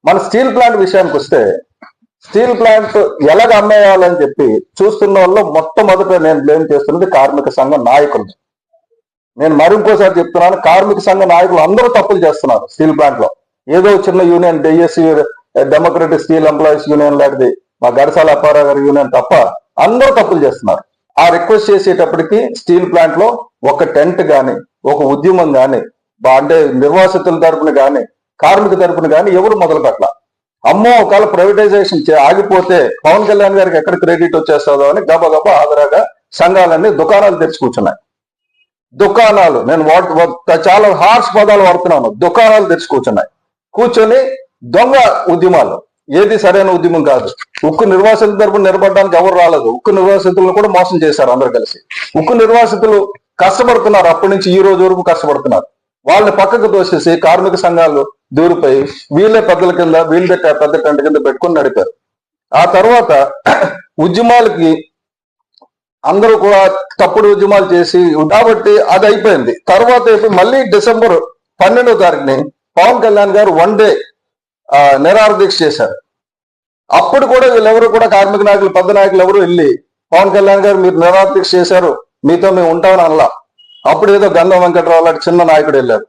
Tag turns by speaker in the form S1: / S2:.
S1: మన steel plant విషయానికి వస్తే, స్టీల్ ప్లాంట్ ఎలాగ అమ్మేయాలని చెప్పి చూస్తున్న వాళ్ళు మొట్టమొదట నేను బ్లేమ్ చేస్తున్నది కార్మిక సంఘ నాయకులు. నేను మరింకోసారి చెప్తున్నాను, కార్మిక సంఘ నాయకులు అందరూ తప్పులు చేస్తున్నారు స్టీల్ ప్లాంట్ లో. ఏదో చిన్న union DSC, democratic steel employees union లాంటిది, మా గడసాల అప్పారావు గారి యూనియన్ తప్ప అందరూ తప్పులు చేస్తున్నారు. ఆ రిక్వెస్ట్ చేసేటప్పటికి స్టీల్ ప్లాంట్ లో ఒక టెంట్ గాని, ఒక ఉద్యమం గాని, అంటే నిర్వాసితుల తరపున గాని, కార్మిక తరపున గాని ఎవరు మొదలు పెట్టాల. అమ్మో ఒకవేళ ప్రైవేటైజేషన్ ఆగిపోతే పవన్ కళ్యాణ్ గారికి ఎక్కడ క్రెడిట్ వచ్చేస్తుందో అని గబగబా ఆదరాగా సంఘాలన్నీ దుకాణాలు తెరిచి కూర్చున్నాయి. దుకాణాలు, నేను చాలా హార్ష్ పదాలు వాడుతున్నాను, దుకాణాలు తెరిచి కూర్చొని దొంగ ఉద్యమాలు. ఏది సరైన ఉద్యమం కాదు. ఉక్కు నిర్వాసితుల తరపున నిలబడడానికి ఎవరు రాలేదు. ఉక్కు నిర్వాసితులను కూడా మోసం చేశారు అందరు కలిసి. ఉక్కు నిర్వాసితులు కష్టపడుతున్నారు, అప్పటి నుంచి ఈ రోజు వరకు కష్టపడుతున్నారు. వాళ్ళని పక్కకు తోసేసి కార్మిక సంఘాలు దూరిపోయి వీళ్ళే పెద్దల కింద, వీళ్ళే పెద్ద టెంట్ కింద పెట్టుకుని నడిపారు. ఆ తర్వాత ఉద్యమాలకి అందరూ కూడా తప్పుడు ఉద్యమాలు చేసి, కాబట్టి అది అయిపోయింది. తర్వాత మళ్ళీ డిసెంబర్ 12వ తారీఖుని పవన్ కళ్యాణ్ గారు 1 డే నిరాహార దీక్ష చేశారు. అప్పుడు కూడా వీళ్ళెవరు కూడా కార్మిక నాయకులు, పెద్ద నాయకులు ఎవరు వెళ్ళి పవన్ కళ్యాణ్ గారు మీరు నిరాహార దీక్ష చేశారు, మీతో మేము ఉంటామని అనలా. అప్పుడు ఏదో గంధం వెంకట్రావు లాంటి చిన్న నాయకుడు వెళ్ళారు.